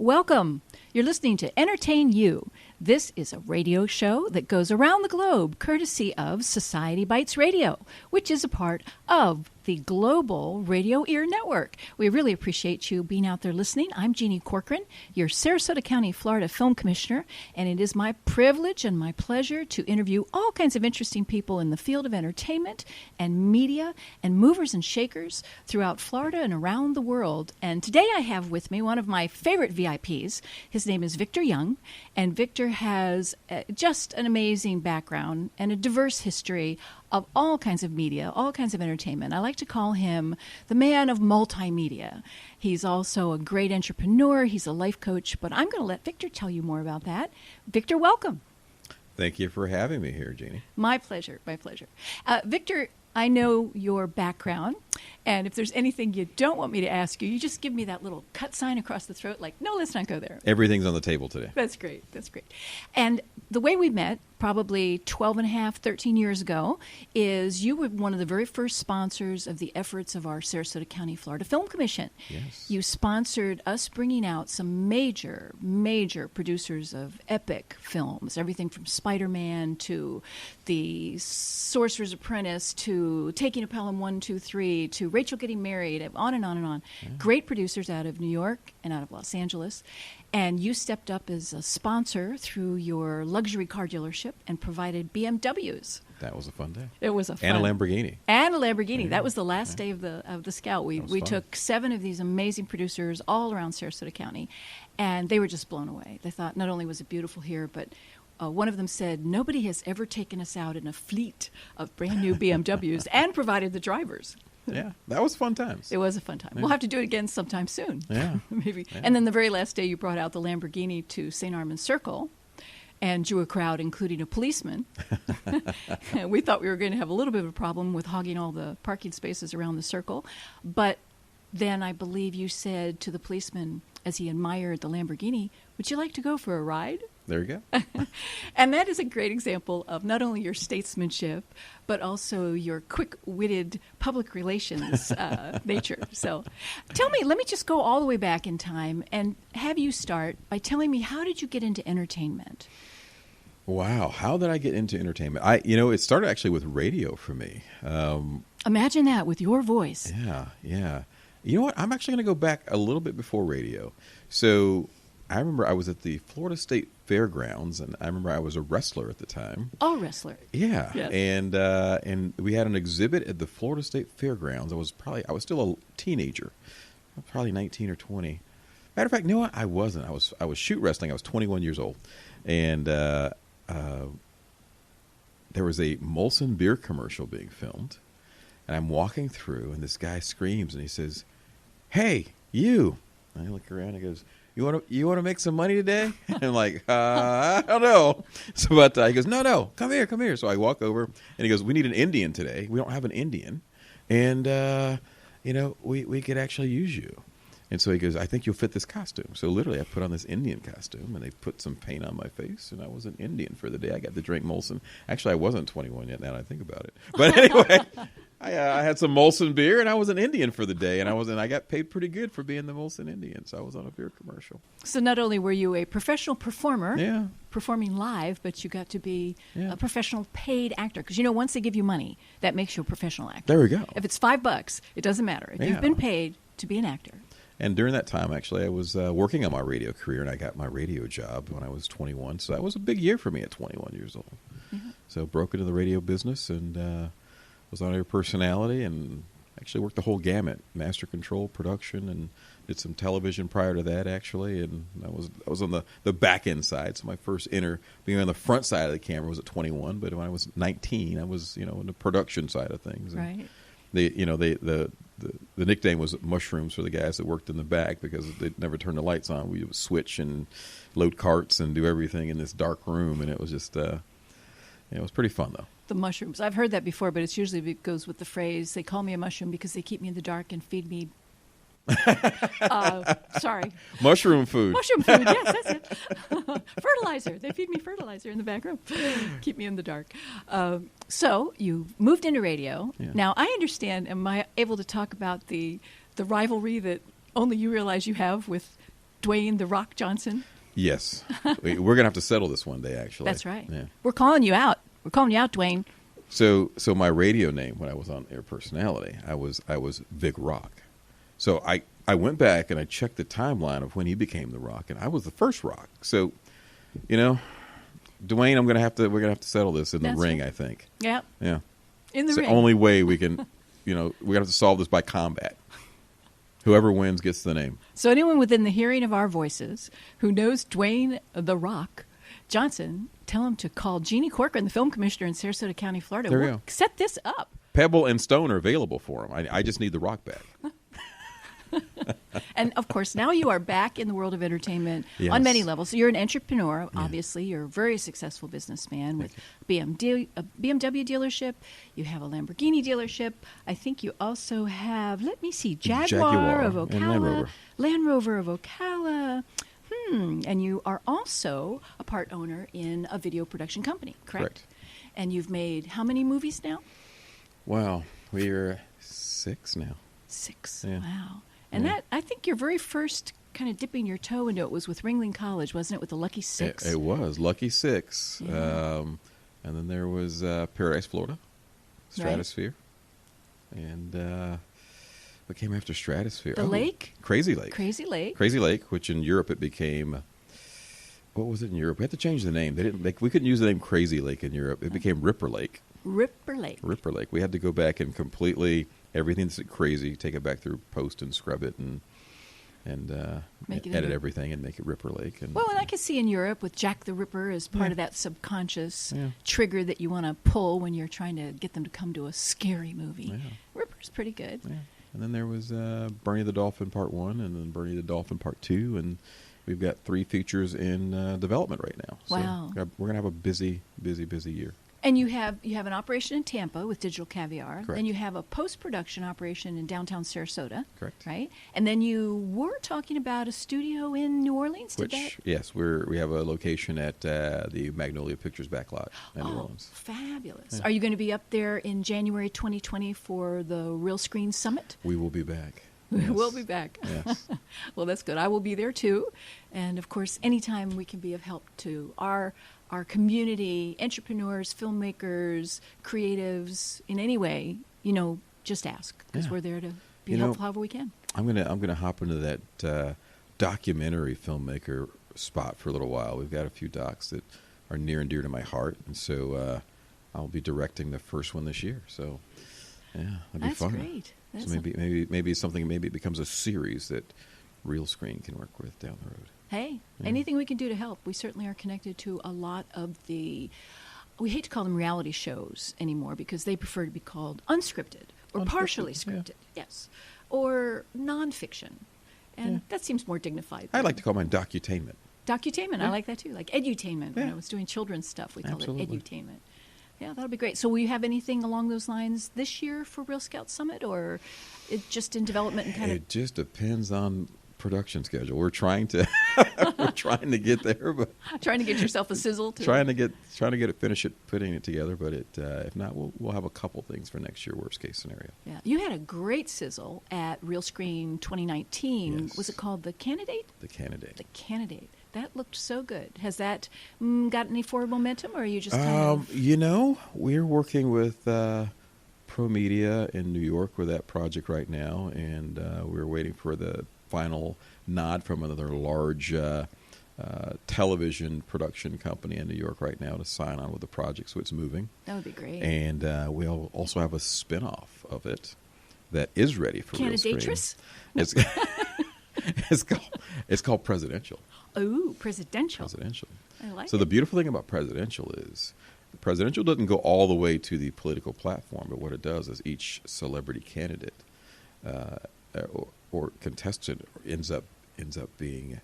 welcome. You're listening to Entertain You. This is a radio show that goes around the globe courtesy of Society Bites Radio, which is a part of the Global Radio Ear Network. We really appreciate you being out there listening. I'm Jeannie Corcoran, your Sarasota County, Florida Film Commissioner, and it is my privilege and my pleasure to interview all kinds of interesting people in the field of entertainment and media and movers and shakers throughout Florida and around the world. And today I have with me one of my favorite VIPs. His name is Victor Young, and Victor has just an amazing background and a diverse history of all kinds of media, all kinds of entertainment. I like to call him the man of multimedia. He's also a great entrepreneur. He's a life coach, but I'm going to let Victor tell you more about that. Victor, welcome. Thank you for having me here, Jeannie. My pleasure, my pleasure. Victor, I know your background, and if there's anything you don't want me to ask you, you just give me that little cut sign across the throat, like, no, let's not go there. Everything's on the table today. That's great. That's great. And the way we met, probably 12 and a half, 13 years ago, is you were one of the very first sponsors of the efforts of our Sarasota County, Florida Film Commission. Yes. You sponsored us bringing out some major, major producers of epic films, everything from Spider-Man to The Sorcerer's Apprentice to Taking a Pelham 1, 2, 3 to Rachel Getting Married, on and on and on. Yeah. Great producers out of New York and out of Los Angeles. And you stepped up as a sponsor through your luxury car dealership and provided BMWs. That was a fun day. It was a fun. And a Lamborghini. And a Lamborghini. Yeah. That was the last day of the Scout. We took 7 of these amazing producers all around Sarasota County, and they were just blown away. They thought not only was it beautiful here, but one of them said, nobody has ever taken us out in a fleet of brand new BMWs and provided the drivers. Yeah, that was fun times. It was a fun time. Yeah. We'll have to do it again sometime soon. Yeah. Maybe. Yeah. And then the very last day you brought out the Lamborghini to St. Armand's Circle and drew a crowd, including a policeman. We thought we were going to have a little bit of a problem with hogging all the parking spaces around the circle. But then I believe you said to the policeman, as he admired the Lamborghini, would you like to go for a ride? There you go. And that is a great example of not only your statesmanship, but also your quick-witted public relations nature. So let me just go all the way back in time and have you start by telling me, how did you get into entertainment? Wow. How did I get into entertainment? It started actually with radio for me. Imagine that with your voice. Yeah. You know what? I'm actually going to go back a little bit before radio. So I remember I was at the Florida State Fairgrounds, and I remember I was a wrestler at the time. Oh, wrestler. Yeah. Yes. And we had an exhibit at the Florida State Fairgrounds. I was still a teenager, probably 19 or 20. Matter of fact, you know what? I wasn't. I was shoot wrestling. I was 21 years old, and there was a Molson beer commercial being filmed, and I'm walking through, and this guy screams, and he says, "Hey, you!" And I look around, and he goes, You want to make some money today? And I'm like, I don't know. So, but he goes, no, come here. So I walk over, and he goes, we need an Indian today. We don't have an Indian, and we could actually use you. And so he goes, I think you'll fit this costume. So literally, I put on this Indian costume, and they put some paint on my face, and I was an Indian for the day. I got to drink Molson. Actually, I wasn't 21 yet. Now that I think about it, but anyway. I had some Molson beer, and I was an Indian for the day, and I got paid pretty good for being the Molson Indian, so I was on a beer commercial. So not only were you a professional performer, yeah, performing live, but you got to be yeah, a professional paid actor, because once they give you money, that makes you a professional actor. There we go. If it's $5, it doesn't matter. If you've been paid to be an actor. And during that time, actually, I was working on my radio career, and I got my radio job when I was 21, so that was a big year for me at 21 years old. Mm-hmm. So broke into the radio business, and was on Air Personality, and actually worked the whole gamut, master control, production, and did some television prior to that, actually. And I was on the back end side. So my first being on the front side of the camera was at 21, but when I was 19, I was in the production side of things. And right. The nickname was Mushrooms for the guys that worked in the back, because they'd never turn the lights on. We would switch and load carts and do everything in this dark room, and it was just it was pretty fun though. The mushrooms. I've heard that before, but it usually goes with the phrase, they call me a mushroom because they keep me in the dark and feed me sorry. Mushroom food. Mushroom food, yes, that's it. Fertilizer. They feed me fertilizer in the back room. Keep me in the dark. So you moved into radio. Yeah. Now, I understand, am I able to talk about the rivalry that only you realize you have with Dwayne The Rock Johnson? Yes. We're going to have to settle this one day, actually. That's right. Yeah. We're calling you out. We're calling you out, Dwayne. So my radio name when I was on Air Personality, I was Vic Rock. So I went back and I checked the timeline of when he became The Rock, and I was the first Rock. So, Dwayne, we're gonna have to settle this in the ring. Right. I think. Yeah. Yeah. In the it's ring. The only way we can, we're gonna have to solve this by combat. Whoever wins gets the name. So anyone within the hearing of our voices who knows Dwayne The Rock Johnson, tell him to call Jeannie Corcoran, the film commissioner in Sarasota County, Florida. There we go. Set this up. Pebble and Stone are available for him. I just need the Rock back. And, of course, now you are back in the world of entertainment on many levels. So you're an entrepreneur, obviously. You're a very successful businessman with a BMW dealership. You have a Lamborghini dealership. I think you also have, let me see, Jaguar of Ocala. And Land Rover. Land Rover of Ocala. And you are also a part owner in a video production company, correct? And you've made how many movies now? Wow. We're 6 now. 6. Yeah. Wow. And that, I think your very first kind of dipping your toe into it was with Ringling College, wasn't it, with the Lucky 6? It was, Lucky 6. Yeah. And then there was Paradise, Florida, Stratosphere. Right. And what came after Stratosphere? The Lake? Crazy Lake. Crazy Lake. Crazy Lake, which in Europe it became, what was it in Europe? We had to change the name. We couldn't use the name Crazy Lake in Europe. It became Ripper Lake. Ripper Lake. Ripper Lake. We had to go back and completely... Everything that's crazy, take it back through post and scrub it and edit everything and make it Ripper Lake. And I can see in Europe with Jack the Ripper as part of that subconscious trigger that you want to pull when you're trying to get them to come to a scary movie. Yeah. Ripper's pretty good. Yeah. And then there was Bernie the Dolphin Part 1 and then Bernie the Dolphin Part 2. And we've got 3 features in development right now. Wow. So we're going to have a busy year. And you have an operation in Tampa with Digital Caviar. Correct. Then you have a post-production operation in downtown Sarasota. Correct. Right? And then you were talking about a studio in New Orleans. Yes, we have a location at the Magnolia Pictures backlot in New Orleans. Fabulous. Yeah. Are you going to be up there in January 2020 for the Real Screen Summit? We will be back. Yes. We'll be back. Yes. Well, that's good. I will be there too. And, of course, anytime we can be of help to our community, entrepreneurs, filmmakers, creatives, in any way, just ask, because we're there to be helpful however we can. I'm gonna hop into that documentary filmmaker spot for a little while. We've got a few docs that are near and dear to my heart, and so I'll be directing the first one this year. So that'd be fun. That's great. So maybe it becomes a series that Real Screen can work with down the road. Hey, anything we can do to help. We certainly are connected to a lot of we hate to call them reality shows anymore because they prefer to be called unscripted or partially scripted, yes, or nonfiction. And that seems more dignified. I like to call mine docutainment. Docutainment, I like that too. Like edutainment. When I was doing children's stuff, we called it edutainment. Yeah, that'll be great. So will you have anything along those lines this year for Real Scout Summit, or it just in development and It just depends on production schedule. We're trying to get there, but trying to get yourself a sizzle. Trying to get it, finish it, putting it together. But if not, we'll have a couple things for next year. Worst case scenario. Yeah, you had a great sizzle at Real Screen 2019. Yes. Was it called The Candidate? The Candidate. The Candidate. That looked so good. Has that got any forward momentum, or are you just kind of? We're working with Pro Media in New York with that project right now, and we're waiting for the final nod from another large television production company in New York right now to sign on with the project, so it's moving. That would be great. And we'll also have a spin-off of it that is ready for Real Screen. Candidatress? It's called Presidential. Ooh, Presidential. Presidential. I like it. So the beautiful thing about Presidential is the Presidential doesn't go all the way to the political platform, but what it does is each celebrity candidate or contestant ends up being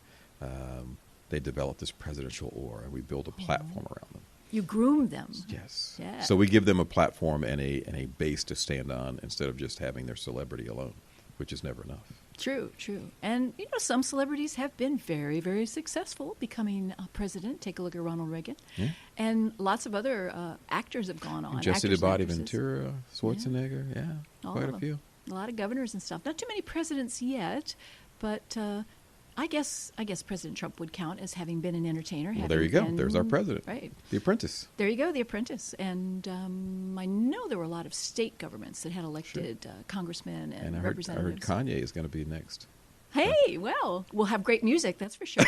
they develop this presidential aura, and we build a platform around them. You groom them. Yes. Yeah. So we give them a platform and a base to stand on instead of just having their celebrity alone, which is never enough. True. And, some celebrities have been very, very successful becoming president. Take a look at Ronald Reagan. Yeah. And lots of other actors have gone on. Jesse the Body Ventura, Schwarzenegger, quite a few. A lot of governors and stuff. Not too many presidents yet, but I guess President Trump would count as having been an entertainer. Well, there you go. There's our president. Right. The Apprentice. There you go, The Apprentice. And I know there were a lot of state governments that had elected congressmen and I representatives. heard Kanye is going to be next. Hey, well, we'll have great music, that's for sure.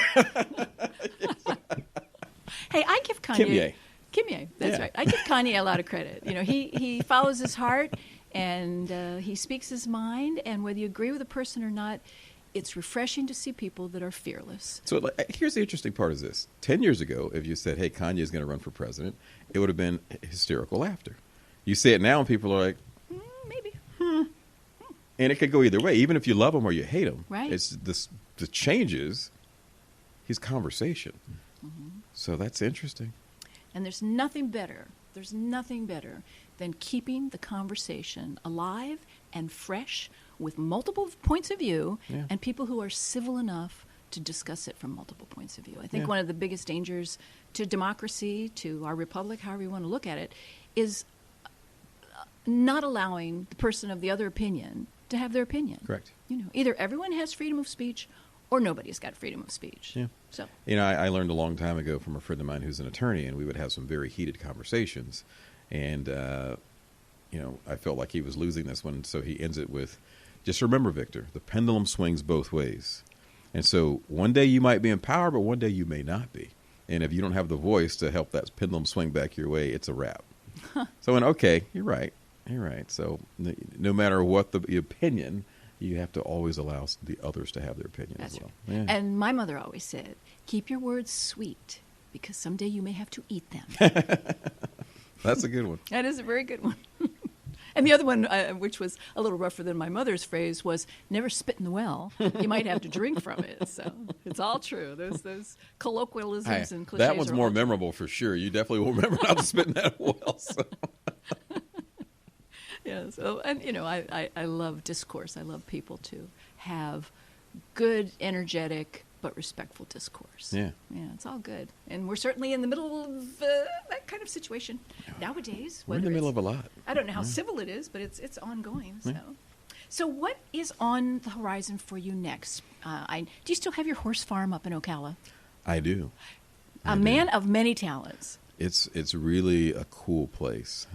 Hey, I give Kanye... Kimye, that's right. I give Kanye a lot of credit. You know, he follows his heart, and he speaks his mind, and whether you agree with a person or not, it's refreshing to see people that are fearless. So here's the interesting part of this. 10 years ago, if you said, hey, Kanye is going to run for president, it would have been hysterical laughter. You say it now, and people are like... maybe. And it could go either way, even if you love him or you hate him. Right. It's the changes, his conversation. Mm-hmm. So that's interesting. And there's nothing better than keeping the conversation alive and fresh with multiple points of view and people who are civil enough to discuss it from multiple points of view. I think one of the biggest dangers to democracy, to our republic, however you want to look at it, is not allowing the person of the other opinion to have their opinion. Correct. You know, either everyone has freedom of speech or nobody's got freedom of speech. Yeah. So, you know, I learned a long time ago from a friend of mine who's an attorney, and we would have some very heated conversations. And, you know, I felt like he was losing this one, so he ends it with, just remember, Victor, the pendulum swings both ways. And so one day you might be in power, but one day you may not be. And if you don't have the voice to help that pendulum swing back your way, it's a wrap. So, okay, you're right. You're right. So no matter what the opinion, you have to always allow the others to have their opinion as well. Right. Yeah. And my mother always said, keep your words sweet, because someday you may have to eat them. That's a good one. That is a very good one. And the other one, which was a little rougher than my mother's phrase, was never spit in the well. You might have to drink from it. So it's all true. Those colloquialisms and cliches. That one's more memorable for sure. You definitely will remember not to spit in that well. So. Yeah, so, and, you know, I love discourse. I love people to have good, energetic, but respectful discourse. Yeah. Yeah, it's all good. And we're certainly in the middle of that kind of situation nowadays. We're in the middle of a lot. I don't know how civil it is, but it's ongoing. So, so what is on the horizon for you next? Do you still have your horse farm up in Ocala? I do. A man of many talents. It's really a cool place.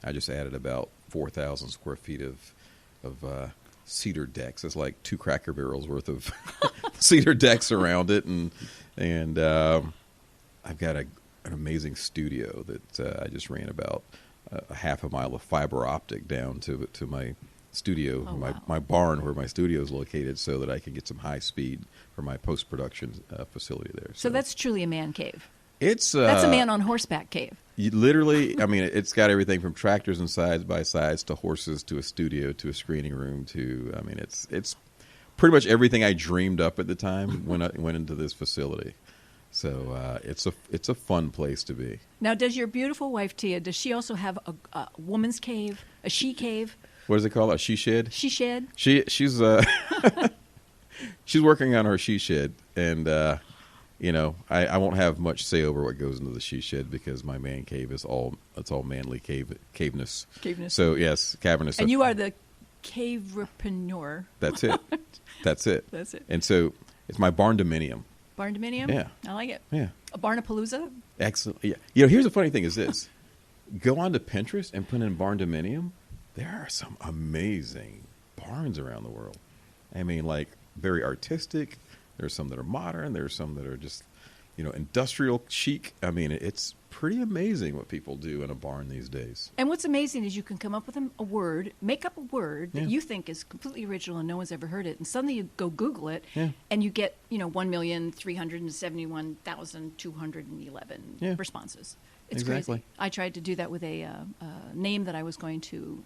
I just added about 4,000 square feet of cedar decks. It's like 2 Cracker Barrels worth of cedar decks around it, and I've got an amazing studio that I just ran about a half a mile of fiber optic down to my studio, my barn where my studio is located, so that I can get some high speed for my post production facility there. So that's truly a man cave. That's a man on horseback cave. Literally, I mean, it's got everything from tractors and sides by sides to horses to a studio to a screening room to, I mean, it's pretty much everything I dreamed up at the time when I went into this facility. So it's a fun place to be. Now, does your beautiful wife Tia? Does she also have a woman's cave, a she cave? What does it called? A she shed? She shed. She's she's working on her she shed, and. You know, I won't have much say over what goes into the she shed because my man cave is all manly caveness. Caveness. So yes, cavernous. And you are the caverpreneur. That's it. That's it. That's it. And so it's my barn dominium. Barn dominium? Yeah. I like it. Yeah. A barnapalooza? Excellent. Yeah. You know, here's the funny thing is this. Go on to Pinterest and put in barn dominium. There are some amazing barns around the world. I mean, like very artistic. There's some that are modern. There's some that are just, you know, industrial chic. I mean, it's pretty amazing what people do in a barn these days. And what's amazing is you can come up with a word, make up a word that you think is completely original and no one's ever heard it, and suddenly you go Google it, and you get, you know, 1,371,211 responses. It's exactly crazy. I tried to do that with a name that I was going to